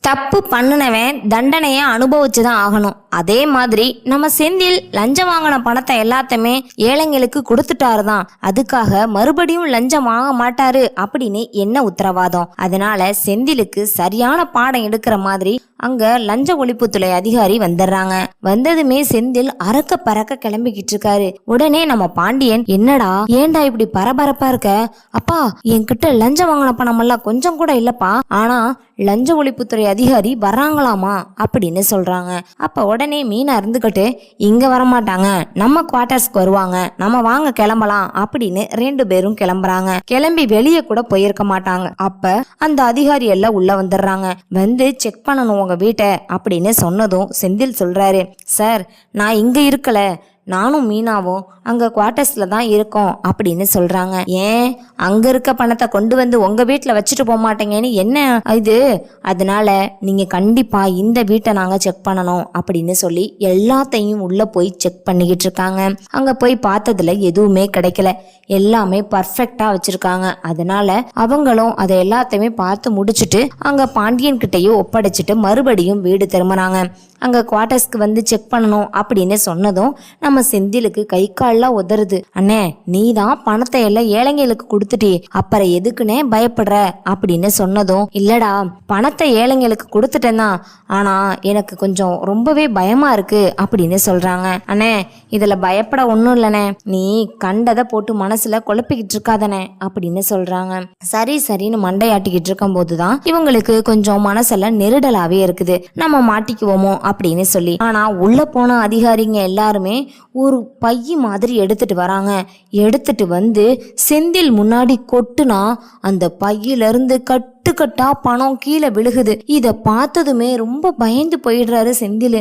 தப்பு பண்ணினவன் தண்டனையை அனுபவிச்சுதான் ஆகணும். அதே மாதிரி நம்ம செந்தில் லஞ்சம் வாங்கின பணத்தை எல்லாத்தையுமே ஏழைங்களுக்கு கொடுத்துட்டாருதான். அதுக்காக மறுபடியும் லஞ்சம் வாங்க மாட்டாரு அப்படின்னு என்ன உத்தரவாதம்? அதனால செந்திலுக்கு சரியான பாடம் எடுக்கிற மாதிரி அங்க லஞ்ச ஒழிப்புத்துறை அதிகாரி வந்துடுறாங்க. வந்ததுமே செந்தில் அறக்க பறக்க கிளம்பிக்கிட்டு இருக்காரு. உடனே நம்ம பாண்டியன், என்னடா ஏண்டா இப்படி பரபரப்பா இருக்க? அப்பா, என்கிட்ட லஞ்சம் வாங்கின பணம் எல்லாம் கொஞ்சம் கூட இல்லப்பா, ஆனா லஞ்ச ஒழிப்புத்துறை அதிகாரி வர்றாங்களாமா அப்படின்னு சொல்றாங்க. அப்ப உடனே மீனா இருந்துகிட்டு, இங்க வரமாட்டாங்க, நம்ம குவார்டர்ஸ்க்கு வருவாங்க, நம்ம வாங்க கிளம்பலாம் அப்படின்னு 2 பேரும் கிளம்புறாங்க. கிளம்பி வெளியே கூட போயிருக்க மாட்டாங்க. அப்ப அந்த அதிகாரி எல்லாம் உள்ள வந்துடுறாங்க. வந்து செக் பண்ணணும் உங்க வீட்டை அப்படின்னு சொன்னதும் செந்தில் சொல்றாரு, சார் நான் இங்க இருக்கல, நானும் மீனாவும் அங்க குவார்டர்ஸ்ல தான் இருக்கோம் அப்படின்னு சொல்றாங்க. ஏன் அங்க இருக்க பணத்தை கொண்டு வந்து உங்க வீட்டுல வச்சுட்டு போக மாட்டேங்கன்னு என்ன இது? அதனால நீங்க கண்டிப்பா இந்த வீட்டை நாங்க செக் பண்ணணும் அப்படின்னு சொல்லி எல்லாத்தையும் உள்ள போய் செக் பண்ணிக்கிட்டு இருக்காங்க. அங்க போய் பார்த்ததுல எதுவுமே கிடைக்கல, எல்லாமே பர்ஃபெக்டா வச்சிருக்காங்க. அதனால அவங்களும் அதை எல்லாத்தையுமே பார்த்து முடிச்சுட்டு அங்க பாண்டியன் கிட்டையும் ஒப்படைச்சிட்டு மறுபடியும் வீடு திரும்பினாங்க. அங்க குவார்டர்ஸ்க்கு வந்து செக் பண்ணணும் அப்படின்னு சொன்னதும் நம்ம செந்திலுக்கு கை கால்லாம் உதறுது. அண்ணே, நீ தான் பணத்தை எல்லாம் ஏழைங்களுக்கு கொடுத்துட்டி, அப்புறம் எதுக்குன்னே பயப்படுற அப்படின்னு சொன்னதும், இல்லடா பணத்தை ஏழைங்களுக்கு கொடுத்துட்டேன்னா, ஆனா எனக்கு கொஞ்சம் ரொம்பவே பயமா இருக்கு அப்படின்னு சொல்றாங்க. அண்ணே, இதுல பயப்பட ஒன்றும் இல்லைண்ணே, நீ கண்டதை போட்டு மனசுல குழப்பிக்கிட்டு இருக்காதனே அப்படின்னு சொல்றாங்க. சரி சரின்னு மண்டையாட்டிக்கிட்டு இருக்கும் போதுதான் இவங்களுக்கு கொஞ்சம் மனசுல நெருடலாவே இருக்குது. நம்ம மாட்டிக்குவோமோ அப்படின்னு சொல்லி. ஆனா உள்ள போன அதிகாரிங்க எல்லாருமே ஒரு பைய மாதிரி எடுத்துட்டு வராங்க. எடுத்துட்டு வந்து செந்தில் முன்னாடி கொட்டுனா அந்த பையில இருந்து கட்டுக்கட்டா பணம் கீழே விழுகுது. இத பார்த்ததுமே ரொம்ப பயந்து போயிடுறாரு செந்தில்.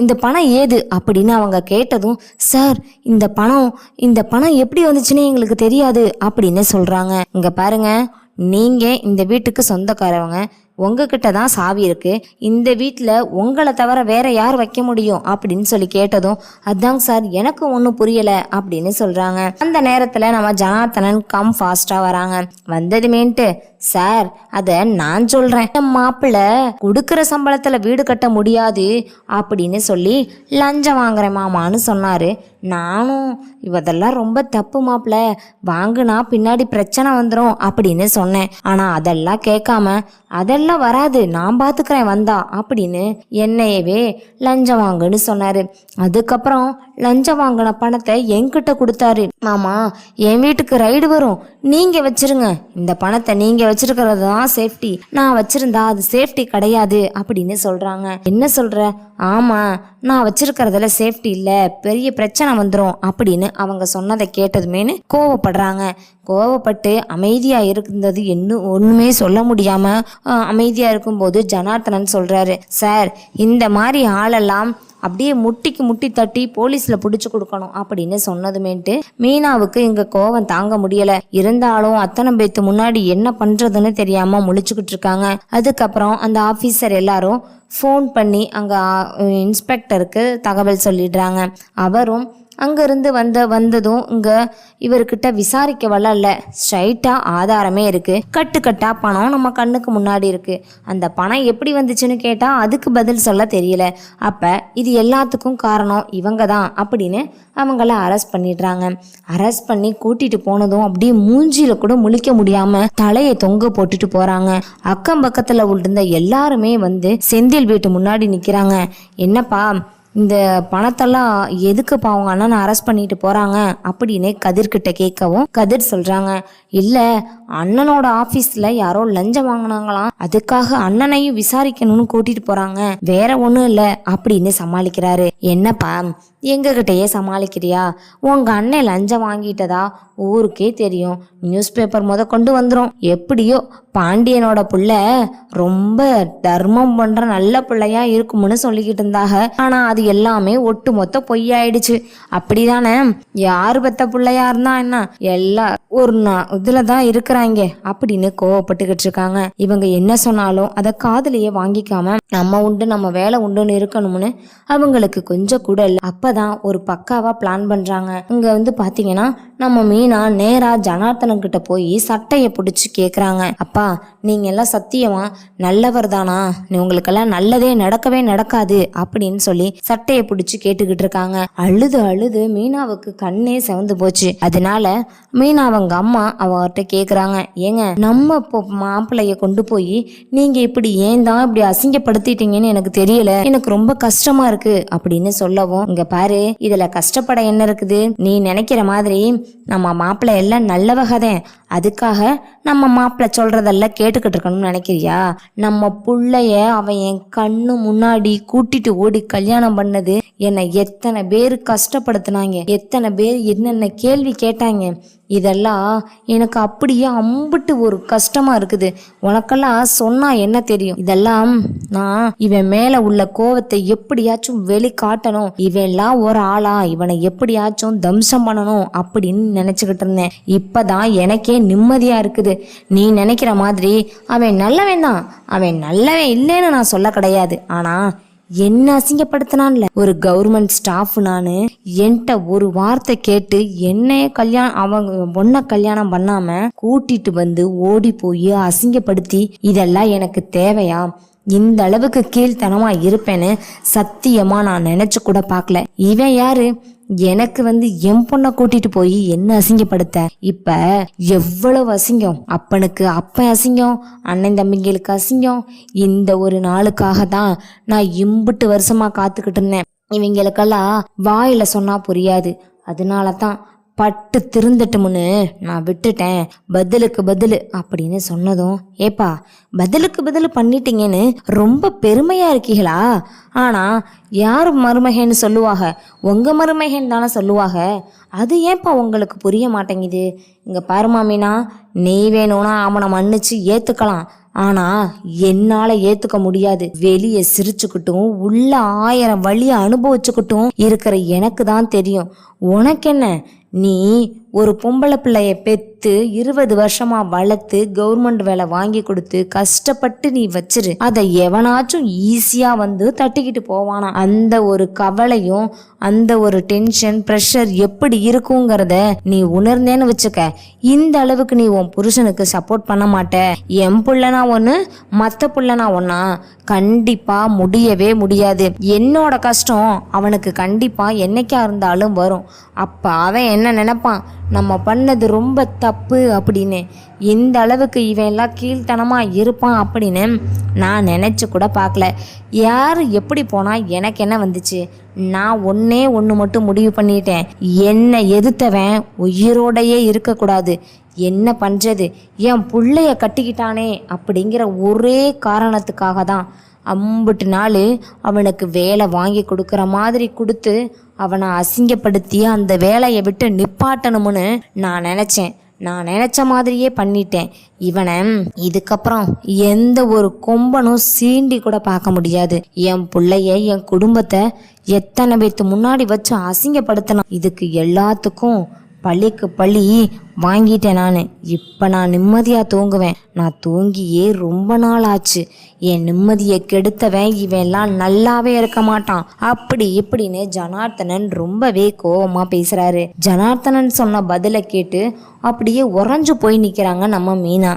இந்த பணம் ஏது அப்படின்னு அவங்க கேட்டதும், சார் இந்த பணம் எப்படி வந்துச்சுன்னு எங்களுக்கு தெரியாது அப்படின்னு சொல்றாங்க. இங்க பாருங்க, நீங்க இந்த வீட்டுக்கு சொந்தக்காரவங்க, உங்ககிட்ட தான் சாவி இருக்கு, இந்த வீட்டில் உங்களை தவிர வேற யார் வைக்க முடியும் அப்படின்னு சொல்லி கேட்டதும், அதாங்க சார் எனக்கு ஒன்றும் புரியல அப்படின்னு சொல்றாங்க. அந்த நேரத்தில் நம்ம ஜனார்த்தனன் ஃபாஸ்டா வராங்க. வந்ததுமேன்ட்டு, சார் அதை நான் சொல்றேன், மாப்பிள்ள கொடுக்குற சம்பளத்துல வீடு கட்ட முடியாது அப்படின்னு சொல்லி லஞ்சம் வாங்குறேன் மாமான்னு சொன்னாரு. நானும் இவதெல்லாம் ரொம்ப தப்பு மாப்பிள்ள, வாங்குனா பின்னாடி பிரச்சனை வந்துடும் அப்படின்னு சொன்னேன். ஆனா அதெல்லாம் கேட்காம, அதெல்லாம் வராது நான் பாத்துக்கிறேன் வந்தா அப்படின்னு என்னையவே லஞ்சம் வாங்குன்னு சொன்னாரு. அதுக்கப்புறம் லஞ்சம் வாங்கின பணத்தை என்கிட்ட கொடுத்தாரு. மாமா, என் வீட்டுக்கு ரைடு வரும், நீங்க வச்சிருங்க, இந்த பணத்தை நீங்க வச்சிருக்கிறது தான் சேஃப்டி, நான் வச்சிருந்தா அது சேஃப்டி கிடையாது அப்படின்னு சொல்றாங்க. என்ன சொல்ற? ஆமா, நான் வச்சிருக்கிறதுல சேஃப்டி இல்ல, பெரிய பிரச்சனை வந்துடும் அப்படின்னு அவங்க சொன்னதை கேட்டதுமேனு கோவப்படுறாங்க. கோவப்பட்டு அமைதியா இருந்தது ஒண்ணுமே சொல்ல முடியாம அமைதியா இருக்கும்போது ஜனார்த்தனன் சொல்றாரு, சார் இந்த மாதிரி ஆளெல்லாம் அப்படியே முட்டிக்கு முட்டி தட்டி போலீஸ்ல பிடிச்சு கொடுக்கணும் அப்படின்னு சொன்னதுமேட்டு மீனாவுக்கு இங்க கோவம் தாங்க முடியல. இருந்தாலும் அத்தனை பேத்து முன்னாடி என்ன பண்றதுன்னு தெரியாம முழிச்சுக்கிட்டு இருக்காங்க. அதுக்கப்புறம் அந்த ஆபீசர் எல்லாரும் ஃபோன் பண்ணி அங்க இன்ஸ்பெக்டருக்கு தகவல் சொல்லிடுறாங்க. அவரும் அங்கிருந்து வந்ததும் இங்க இவர்கிட்ட விசாரிக்க வரல, ஸ்ட்ரைட்டா ஆதாரமே இருக்கு, கட்டுக்கட்டா பணம் நம்ம கண்ணுக்கு முன்னாடி இருக்கு. அந்த பணம் எப்படி வந்துச்சுன்னு கேட்டா அதுக்கு பதில் சொல்ல தெரியல. அப்ப இது எல்லாத்துக்கும் காரணம் இவங்க தான் அப்படின்னு அவங்கள அரெஸ்ட் பண்ணிடுறாங்க. அரெஸ்ட் பண்ணி கூட்டிட்டு போனதும் அப்படியே மூஞ்சியில கூட முழிக்க முடியாம தலையை தொங்க போட்டுட்டு போறாங்க. அக்கம் பக்கத்துல இருந்த எல்லாருமே வந்து செந்தில் வீட்டு முன்னாடி நிக்கிறாங்க. என்னப்பா, இந்த பணத்தெல்லாம் எதுக்குப்பா அவங்க அண்ணனை அரெஸ்ட் பண்ணிட்டு போறாங்க அப்படின்னு கதிர்கிட்ட கேட்கவும், கதிர் சொல்றாங்க, இல்ல அண்ணனோட ஆபீஸ்ல யாரோ லஞ்சம் வாங்கினாங்களாம், அதுக்காக அண்ணனையும் விசாரிக்கணும்னு கூட்டிட்டு போறாங்க, வேற ஒண்ணும் இல்ல அப்படின்னு சமாளிக்கிறாரு. என்னப்பா, எங்க கிட்டயே சமாளிக்கிறியா? உங்க அண்ணன் லஞ்சம் வாங்கிட்டதா ஊருக்கே தெரியும், நியூஸ் பேப்பர் கொண்டு வந்துரும். எப்படியோ பாண்டியனோட புள்ள ரொம்ப தர்மம் பண்ற நல்ல பிள்ளையா இருக்கும்னு சொல்லிக்கிட்டு இருந்தாங்க. ஆனா அது எல்லாமே ஒட்டு மொத்த பொய்யாயிடுச்சு. அப்படிதானே? யாரு பெத்த பிள்ளையா இருந்தா என்ன, எல்லாம் ஒரு இதுலதான் இருக்கிறாங்க அப்படின்னு கோவப்பட்டுக்கிட்டு இருக்காங்க. இவங்க என்ன சொன்னாலும் அதை காதுலயே வாங்கிக்காம நம்ம உண்டு நம்ம வேலை உண்டுன்னு இருக்கணும்னு அவங்களுக்கு கொஞ்சம் கூட இல்லை. அப்ப அப்பதான் ஒரு பக்காவா பிளான் பண்றாங்க. இங்க வந்து பாத்தீங்கன்னா நம்ம மீனா நேரா ஜனார்த்தனன் கிட்ட போய் சட்டையை பிடிச்சி கேக்குறாங்க, அப்பா நீங்க எல்லாம் சத்தியமா நல்லவர் தானா, உங்களுக்கெல்லாம் நல்லதே நடக்கவே நடக்காது அப்படின்னு சொல்லி சட்டையை பிடிச்சி கேட்டுக்கிட்டு இருக்காங்க. அழுது அழுது மீனாவுக்கு கண்ணே செவந்து போச்சு. அதனால மீனா அவங்க அம்மா அவர்கிட்ட கேக்குறாங்க, ஏங்க நம்ம மாப்பிள்ளைய கொண்டு போய் நீங்க இப்படி ஏன் தான் இப்படி அசிங்கப்படுத்திட்டீங்கன்னு எனக்கு தெரியல, எனக்கு ரொம்ப கஷ்டமா இருக்கு அப்படின்னு சொல்லவும், இங்க பாரு இதுல கஷ்டப்பட என்ன இருக்குது, நீ நினைக்கிற மாதிரி நம்ம மாப்பிள்ளை எல்லாம் நல்லவகதேன், அதுக்காக நம்ம மாப்பிள்ளை சொல்றதெல்லாம் கேட்டுக்கிட்டு இருக்கணும்னு நினைக்கிறியா, நம்ம புள்ளைய அவன் என் கண்ணு முன்னாடி கூட்டிட்டு ஓடி கல்யாணம் பண்ணது என்னை எத்தனை பேர் கஷ்டப்படுத்தினாங்க, எத்தனை பேர் என்னென்ன கேள்வி கேட்டாங்க, இதெல்லாம் எனக்கு அப்படியே அம்பிட்டு ஒரு கஷ்டமா இருக்குது, உனக்கெல்லாம் சொன்னா என்ன தெரியும், இதெல்லாம் நான் இவன் மேல உள்ள கோவத்தை எப்படியாச்சும் வெளிக்காட்டணும், இவன் எல்லாம் ஒரு ஆளா, இவனை எப்படியாச்சும் தம்சம் பண்ணணும் அப்படின்னு நினைச்சுக்கிட்டு இருந்தேன். இப்பதான் எனக்கே நிம்மதியா இருக்குது. நீ நினைக்கிற மாதிரி அவன் நல்லவன் தான், அவன் நல்லவன் இல்லைன்னு நான் சொல்ல கிடையாது, ஆனா என்ன அசிங்கப்படுத்தினான்ல ஒரு கவர்மெண்ட் ஸ்டாஃப், நானு என்கிட்ட ஒரு வார்த்தை கேட்டு என்னைய அவங்க பொண்ண கல்யாணம் பண்ணாம கூட்டிட்டு வந்து ஓடி போய் அசிங்கப்படுத்தி, இதெல்லாம் எனக்கு தேவையா, இந்த அளவுக்கு கீழ்த்தனமா இருப்பேன்னு சத்தியமா நான் நினைச்சு கூட பார்க்கல. இவன் யாரு, எனக்கு வந்து என் பொண்ணை கூட்டிட்டு போய் என்ன அசிங்கப்படுத்த, இப்ப எவ்வளவு அசிங்கம், அப்பனுக்கு அப்பன் அசிங்கம், அண்ணன் தம்பிங்களுக்கு அசிங்கம். இந்த ஒரு நாளுக்காக தான் நான் இம்புட்டு வருஷமா காத்துக்கிட்டு இருந்தேன். இவங்களுக்கெல்லாம் வாயில சொன்னா புரியாது, அதனாலதான் பட்டு திருந்தட்டும்னு நான் விட்டுட்டேன், பதிலுக்கு பதில் அப்படின்னு சொன்னதும், ஏப்பா பதிலுக்கு பதில் பண்ணிட்டீங்கன்னு ரொம்ப பெருமையா இருக்கீங்களா, ஆனா யார் மருமகன்னு சொல்லுவாங்க, உங்க மருமகன் தானே சொல்லுவாங்க, அது ஏன்பா உங்களுக்கு புரிய மாட்டேங்குது. இங்க பாருமா மீனா, நீ வேணும்னா அவனை மன்னிச்சு ஏத்துக்கலாம், ஆனா என்னால ஏத்துக்க முடியாது. வெளியே சிரிச்சுக்கிட்டும் உள்ள 1000 வழிய அனுபவிச்சுக்கிட்டும் இருக்கிற எனக்கு தான் தெரியும். உனக்கு என்ன, நீ ஒரு பொம்பளை பிள்ளைய பெத்து 20 வருஷமா வளர்த்து கவர்மெண்ட் வேலை வாங்கி கொடுத்து கஷ்டப்பட்டு நீ வச்சிரு, அதை எவனாச்சும் ஈஸியா வந்து தட்டிக்கிட்டு போவானா, அந்த ஒரு கவலையும் அந்த ஒரு டென்ஷன் ப்ரெஷர் எப்படி இருக்குங்கிறத நீ உணர்ந்தேன்னு வச்சுக்க, இந்த அளவுக்கு நீ உன் புருஷனுக்கு சப்போர்ட் பண்ண மாட்ட. என் புள்ளனா ஒண்ணு, மத்த புள்ளனா ஒன்னா, கண்டிப்பா முடியவே முடியாது. என்னோட கஷ்டம் அவனுக்கு கண்டிப்பா என்னைக்கா இருந்தாலும் வரும். அப்ப அவன் என்ன நினைப்பான், நம்ம பண்ணது ரொம்ப தப்பு அப்படின்னு, இந்த அளவுக்கு இவன் எல்லாம் கீழ்த்தனமா இருப்பான் அப்படின்னு நான் நினைச்சு கூட பார்க்கல. யாரு எப்படி போனா எனக்கு என்ன வந்துச்சு, நான் ஒன்னே ஒன்று மட்டும் முடிவு பண்ணிட்டேன், என்னை எதிர்த்தவன் உயிரோடையே இருக்கக்கூடாது. என்ன பண்றது, என் புள்ளைய கட்டிக்கிட்டானே அப்படிங்கிற ஒரே காரணத்துக்காக தான் அம்புட்டு நாள் அவனுக்கு வேலை வாங்கி கொடுக்குற மாதிரி கொடுத்து அவனை அசிங்கப்படுத்தி அந்த வேலையை விட்டு நிப்பாட்டணும்னு நான் நினச்சேன். நான் நினச்ச மாதிரியே பண்ணிட்டேன். இவனை இதுக்கப்புறம் எந்த ஒரு கொம்பனும் சீண்டி கூட பார்க்க முடியாது. என் பிள்ளைய என் குடும்பத்தை எத்தனை பேத்து முன்னாடி வச்சு அசிங்கப்படுத்தணும், இதுக்கு எல்லாத்துக்கும் பழிக்கு பழி வாங்கிட்டேன் நான். இப்போ நான் நிம்மதியாக தூங்குவேன். நான் தூங்கியே ரொம்ப நாள் ஆச்சு. என் நிம்மதியை கெடுத்தவன் இவன் எல்லாம் நல்லாவே இருக்க மாட்டான் அப்படி இப்படின்னு ஜனார்த்தனன் ரொம்பவே கோவமாக பேசுகிறாரு. ஜனார்த்தனன் சொன்ன பதிலை கேட்டு அப்படியே உறைஞ்சு போய் நிற்கிறாங்க நம்ம மீனா.